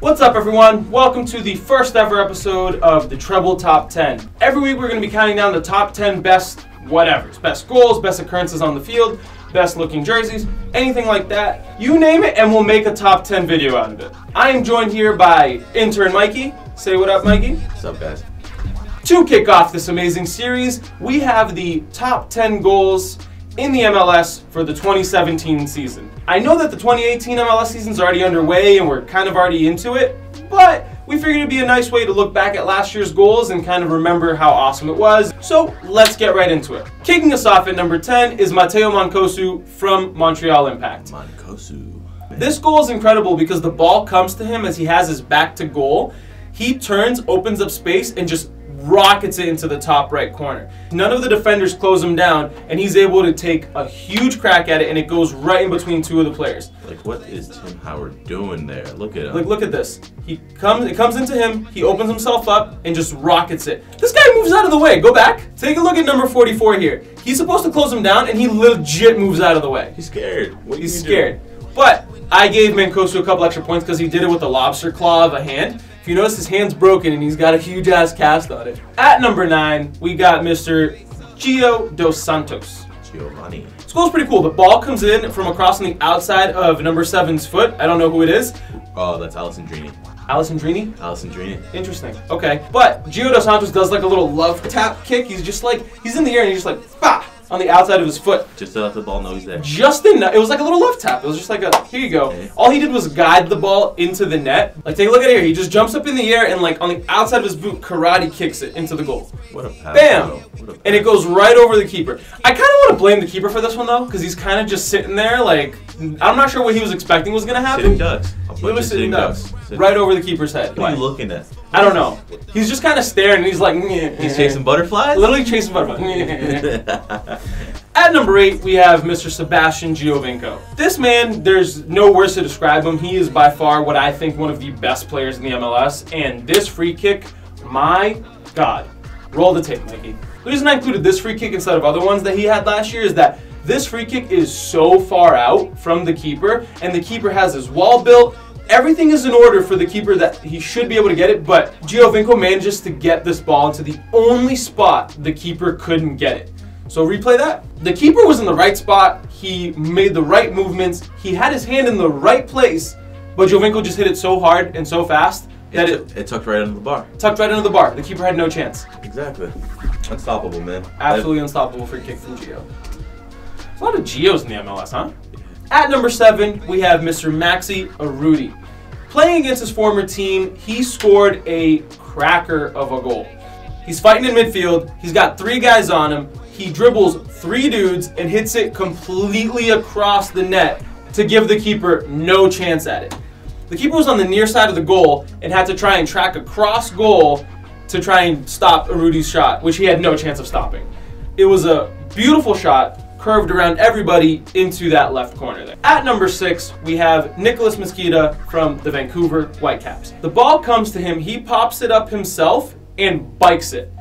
What's up, everyone? Welcome to the first ever episode of the Trebl Top 10. Every week we're going to be counting down the top 10 best whatevers. Best goals, best occurrences on the field, best looking jerseys, anything like that. You name it and we'll make a top 10 video out of it. I am joined here by intern Mikey. Say what up, Mikey. What's up, guys? To kick off this amazing series, we have the top 10 goals in the MLS for the 2017 season. I know that the 2018 MLS season is already underway and we're kind of already into it, but we figured it'd be a nice way to look back at last year's goals and kind of remember how awesome it was. So let's get right into it. Kicking us off at number 10 is Matteo Monaco from Montreal Impact. Monaco. This goal is incredible because the ball comes to him as he has his back to goal. He turns, opens up space, and just rockets it into the top right corner. None of the defenders close him down, and he's able to take a huge crack at it, and it goes right in between two of the players. Like, what is Tim Howard doing there? Look at him. Like, look at this. It comes into him, he opens himself up, and just rockets it. This guy moves out of the way. Go back. Take a look at number 44 here. He's supposed to close him down, and he legit moves out of the way. He's scared. He's scared. But I gave Mancosu a couple extra points because he did it with the lobster claw of a hand. If you notice, his hand's broken and he's got a huge ass cast on it. At number 9, we got Mr. Gio Dos Santos. Giovanni. This goal's pretty cool. The ball comes in from across on the outside of number 7's foot. I don't know who it is. Oh, that's Alessandrini. Alessandrini? Alessandrini. Interesting. Okay. But Gio Dos Santos does like a little love tap kick. He's just like, he's in the air and he's just like, bah! On the outside of his foot. Just to let the ball know he's there. It was like a little love tap. It was just like a, here you go. Okay. All he did was guide the ball into the net. Like, take a look at it here. He just jumps up in the air and, like, on the outside of his boot, karate kicks it into the goal. What a pass. Bam! What a pass. And it goes right over the keeper. I kind of want to blame the keeper for this one, though, because he's kind of just sitting there, like, I'm not sure what he was expecting was going to happen. Sitting ducks. He was sitting ducks. Right over the keeper's head. What are you looking at? I don't know. He's just kind of staring, and he's like, he's chasing butterflies? Literally chasing butterflies. At number 8, we have Mr. Sebastian Giovinco. This man, there's no words to describe him. He is by far what I think one of the best players in the MLS. And this free kick, my God. Roll the tape, Mikey. The reason I included this free kick instead of other ones that he had last year is that this free kick is so far out from the keeper, and the keeper has his wall built. Everything is in order for the keeper that he should be able to get it, but Giovinco manages to get this ball into the only spot the keeper couldn't get it. So replay that. The keeper was in the right spot. He made the right movements. He had his hand in the right place, but Giovinco just hit it so hard and so fast that it tucked right under the bar. Tucked right under the bar. The keeper had no chance. Exactly. Unstoppable, man. Absolutely unstoppable free kick from Gio. There's a lot of Gios in the MLS, huh? At number 7, we have Mr. Maxi Rudy. Playing against his former team, he scored a cracker of a goal. He's fighting in midfield. He's got 3 guys on him. He dribbles 3 dudes and hits it completely across the net to give the keeper no chance at it. The keeper was on the near side of the goal and had to try and track across goal to try and stop Rudy's shot, which he had no chance of stopping. It was a beautiful shot, curved around everybody into that left corner there. At number 6, we have Nicolas Mezquida from the Vancouver Whitecaps. The ball comes to him, he pops it up himself and bikes it.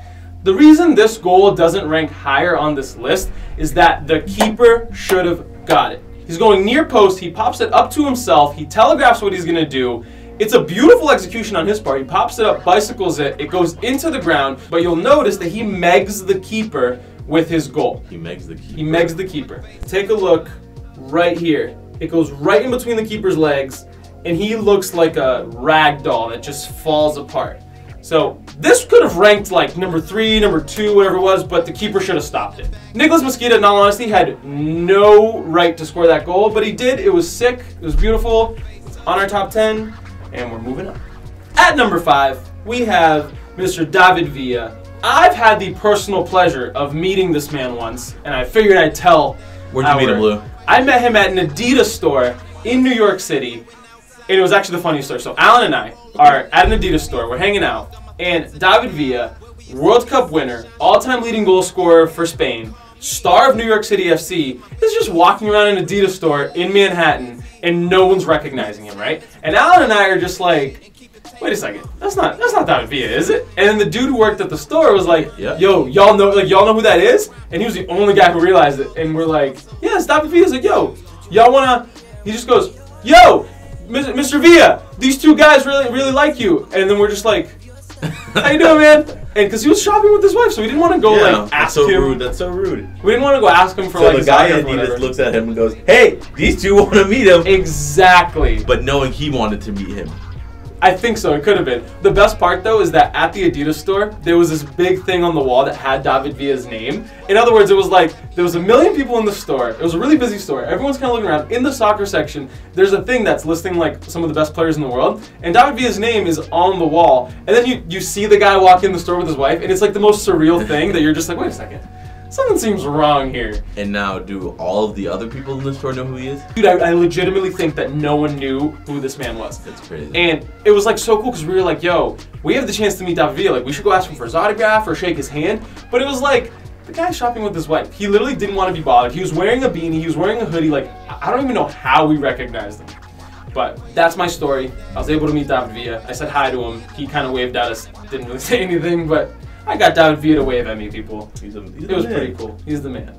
The reason this goal doesn't rank higher on this list is that the keeper should have got it. He's going near post, he pops it up to himself, he telegraphs what he's gonna do. It's a beautiful execution on his part. He pops it up, bicycles it, it goes into the ground, but you'll notice that he megs the keeper with his goal. He megs the keeper. He megs the keeper. Take a look right here. It goes right in between the keeper's legs, and he looks like a rag doll that just falls apart. So this could have ranked like number 3, number 2, whatever it was, but the keeper should have stopped it. Nicolas Mezquida, in all honesty, had no right to score that goal, but he did. It was sick. It was beautiful. It's on our top 10, and we're moving up. At number 5, we have Mr. David Villa. I've had the personal pleasure of meeting this man once, and I figured I'd tell. Where'd you meet him, Lou? I met him at an Adidas store in New York City, and it was actually the funniest story. So Alan and I are at an Adidas store, we're hanging out, and David Villa, World Cup winner, all-time leading goal scorer for Spain, star of New York City FC, is just walking around an Adidas store in Manhattan, and no one's recognizing him, right? And Alan and I are just like, wait a second, that's not David Villa, is it? And then the dude who worked at the store was like, yo, y'all know who that is? And he was the only guy who realized it. And we're like, yeah, it's David Villa. He's like, yo, y'all wanna? He just goes, yo, Mr. Villa, these two guys really like you. And then we're just like, how you doing, man? And because he was shopping with his wife, so we didn't want to go ask him. Rude. That's so rude. We didn't want to go ask him for so the guy at Adidas looks at him and goes, "Hey, these two want to meet him." Exactly. But knowing he wanted to meet him. I think so. It could have been. The best part, though, is that at the Adidas store, there was this big thing on the wall that had David Villa's name. In other words, it was like there was 1 million people in the store. It was a really busy store. Everyone's kind of looking around. In the soccer section, there's a thing that's listing like some of the best players in the world, and David Villa's name is on the wall. And then you see the guy walk in the store with his wife, and it's like the most surreal thing that you're just like, wait a second. Something seems wrong here. And now, do all of the other people in the store know who he is? Dude, I legitimately think that no one knew who this man was. That's crazy. And it was like so cool because we were like, yo, we have the chance to meet David Villa. Like, we should go ask him for his autograph or shake his hand. But it was like, the guy's shopping with his wife. He literally didn't want to be bothered. He was wearing a beanie. He was wearing a hoodie. Like, I don't even know how we recognized him. But that's my story. I was able to meet David Villa. I said hi to him. He kind of waved at us. Didn't really say anything, but I got David Villa to wave at me, people. It was pretty cool. He's the man.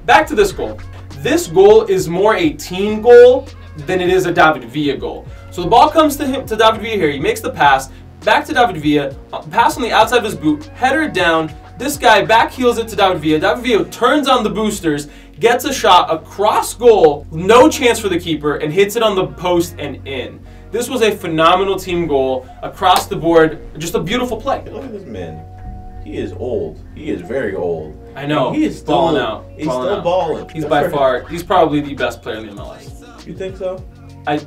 Back to this goal. This goal is more a team goal than it is a David Villa goal. So the ball comes to David Villa here. He makes the pass. Back to David Villa. Pass on the outside of his boot. Header down. This guy back heels it to David Villa. David Villa turns on the boosters. Gets a shot across goal. No chance for the keeper. And hits it on the post and in. This was a phenomenal team goal. Across the board. Just a beautiful play. Look at this man. He is old. He is very old. I know. He is still balling out. He's still balling. He's by far, he's probably the best player in the MLS. You think so?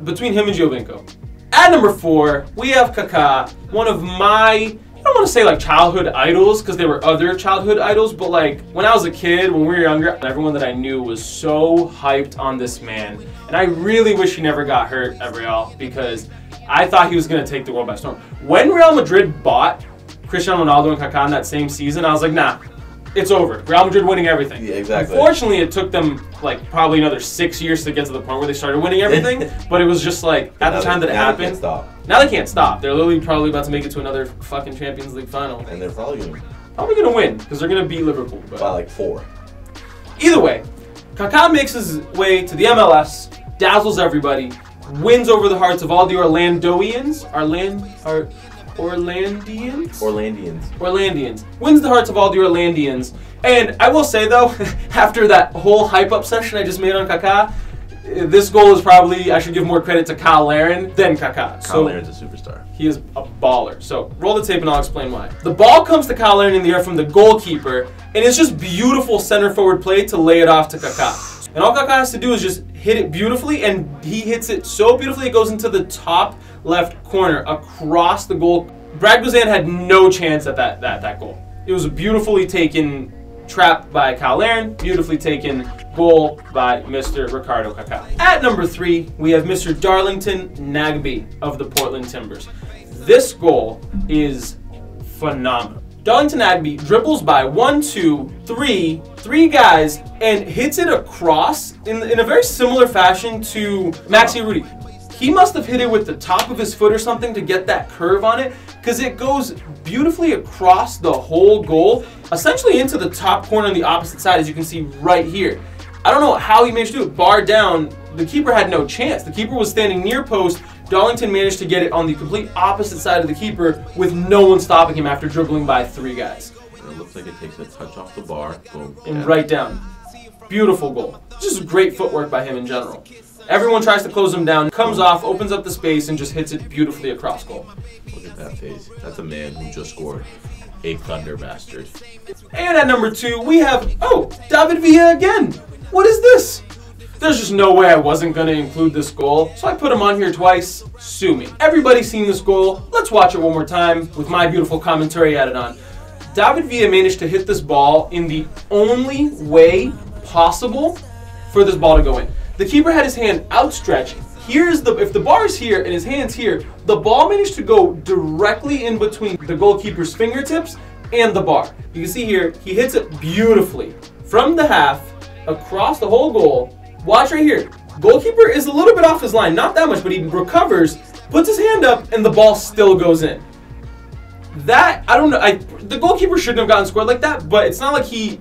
Between him and Giovinco. At number 4, we have Kaka, one of my, I don't want to say like childhood idols, because there were other childhood idols, but like when I was a kid, when we were younger, everyone that I knew was so hyped on this man. And I really wish he never got hurt at Real, because I thought he was going to take the world by storm. When Real Madrid bought Cristiano Ronaldo and Kaka in that same season, I was like, nah, it's over. Real Madrid winning everything. Yeah, exactly. Unfortunately, it took them like probably another 6 years to get to the point where they started winning everything. But it was just like at the time that it happened. Now they can't stop. They're literally probably about to make it to another fucking Champions League final. And they're probably gonna win because they're gonna beat Liverpool by like 4. Either way, Kaka makes his way to the MLS, dazzles everybody, wins over the hearts of all the Orlandians. Wins the hearts of all the Orlandians. And I will say though, after that whole hype up session I just made on Kaka, this goal is probably, I should give more credit to Kyle Larin than Kaka. Kyle Larin's a superstar. He is a baller. So roll the tape and I'll explain why. The ball comes to Kyle Larin in the air from the goalkeeper, and it's just beautiful center forward play to lay it off to Kaka. And all Kaka has to do is just hit it beautifully, and he hits it so beautifully it goes into the top left corner across the goal. Brad Guzan had no chance at that goal. It was a beautifully taken trap by Kyle Larin, beautifully taken goal by Mr. Ricardo Kaka. At number 3, we have Mr. Darlington Nagbe of the Portland Timbers. This goal is phenomenal. Darlington Nagbe dribbles by 3 guys and hits it across in a very similar fashion to Maxi Rudy. He must have hit it with the top of his foot or something to get that curve on it, because it goes beautifully across the whole goal, essentially into the top corner on the opposite side, as you can see right here. I don't know how he managed to do it. Bar down, the keeper had no chance. The keeper was standing near post. Darlington managed to get it on the complete opposite side of the keeper with no one stopping him after dribbling by 3 guys. It looks like it takes a touch off the bar. Boom. And right down. Beautiful goal. Just great footwork by him in general. Everyone tries to close him down, comes off, opens up the space, and just hits it beautifully across goal. Look at that face. That's a man who just scored a thunder bastard. And at number 2, we have, David Villa again. What is this? There's just no way I wasn't going to include this goal, so I put him on here twice. Sue me. Everybody's seen this goal. Let's watch it one more time with my beautiful commentary added on. David Villa managed to hit this ball in the only way possible for this ball to go in. The keeper had his hand outstretched. If the bar is here and his hand's here, the ball managed to go directly in between the goalkeeper's fingertips and the bar. You can see here, he hits it beautifully from the half across the whole goal. Watch right here. Goalkeeper is a little bit off his line, not that much, but he recovers, puts his hand up, and the ball still goes in. That, I don't know, the goalkeeper shouldn't have gotten scored like that, but it's not like he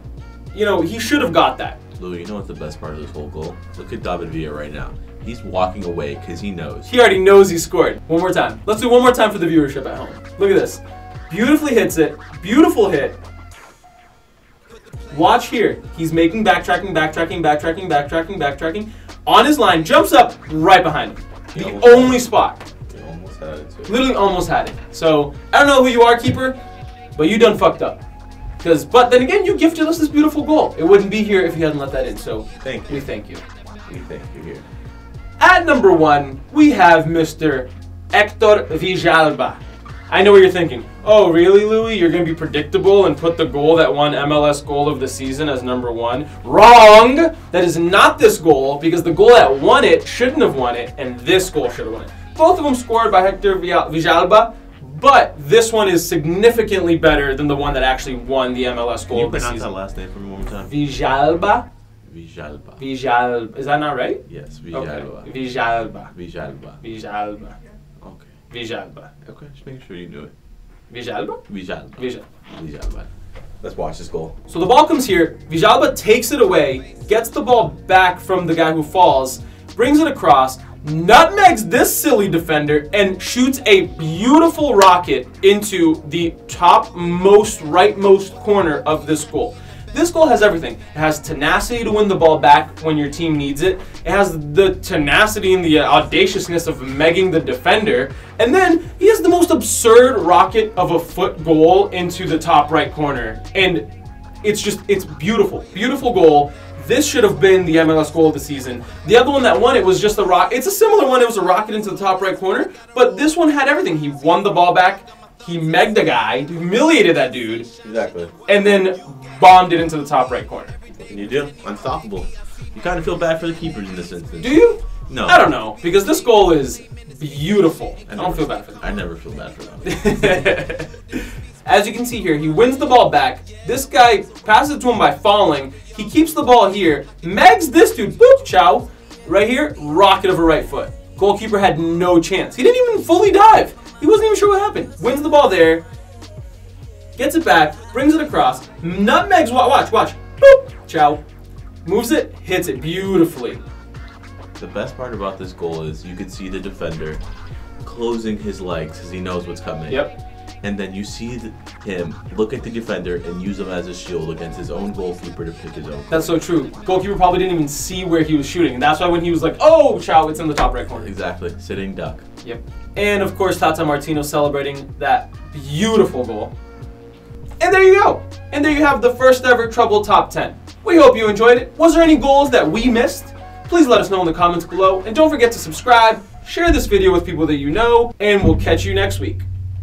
should have got that. Lou, you know what's the best part of this whole goal? Look at David Villa right now. He's walking away because he knows. He already knows he scored. One more time. Let's do one more time for the viewership at home. Look at this. Beautifully hits it. Beautiful hit. Watch here. He's making backtracking. On his line, jumps up right behind him. The only spot. He almost had it too. Literally almost had it. So, I don't know who you are, keeper, but you done fucked up. But then again, you gifted us this beautiful goal. It wouldn't be here if you hadn't let that in. So, thank you. We thank you. We thank you here. At number 1, we have Mr. Hector Villalba. I know what you're thinking. Oh, really, Louis? You're going to be predictable and put the goal that won MLS Goal of the season as number 1? Wrong! That is not this goal, because the goal that won it shouldn't have won it, and this goal should have won it. Both of them scored by Hector Villalba, but this one is significantly better than the one that actually won the MLS Goal of the season. Can you pronounce that last name for me one more time? Villalba? Villalba. Villalba. Is that not right? Yes, Villalba. Okay. Villalba. Villalba. Villalba. Okay. Villalba. Okay, just making sure you knew it. Villalba? Villalba. Villalba. Let's watch this goal. So the ball comes here. Villalba takes it away, gets the ball back from the guy who falls, brings it across, nutmegs this silly defender, and shoots a beautiful rocket into the topmost, rightmost corner of this goal. This goal has everything. It has tenacity to win the ball back when your team needs it. It has the tenacity and the audaciousness of megging the defender. And then he has the most absurd rocket of a foot goal into the top right corner. And it's beautiful. Beautiful goal. This should have been the MLS Goal of the season. The other one that won it was just a rocket. It's a similar one. It was a rocket into the top right corner. But this one had everything. He won the ball back. He megged the guy, humiliated that dude. Exactly. And then bombed it into the top right corner. What can you do? Unstoppable. You kind of feel bad for the keepers in this instance. Do you? No. I don't know, because this goal is beautiful. I don't feel bad for them. I never feel bad for them. As you can see here, he wins the ball back. This guy passes it to him by falling. He keeps the ball here. Megs this dude. Boop, chow. Right here, rocket of a right foot. Goalkeeper had no chance. He didn't even fully dive. He wasn't even sure what happened. Wins the ball there. Gets it back. Brings it across. Nutmegs. Watch. Boop. Chow. Moves it. Hits it beautifully. The best part about this goal is you could see the defender closing his legs because he knows what's coming. Yep. And then you see him look at the defender and use him as a shield against his own goalkeeper to pick his own. That's so true. Goalkeeper probably didn't even see where he was shooting. And that's why when he was like, oh, chow, it's in the top right corner. Exactly. Sitting duck. Yep. And of course, Tata Martino celebrating that beautiful goal. And there you go. And there you have the first ever Trebl Top 10. We hope you enjoyed it. Was there any goals that we missed? Please let us know in the comments below. And don't forget to subscribe, share this video with people that you know, and we'll catch you next week.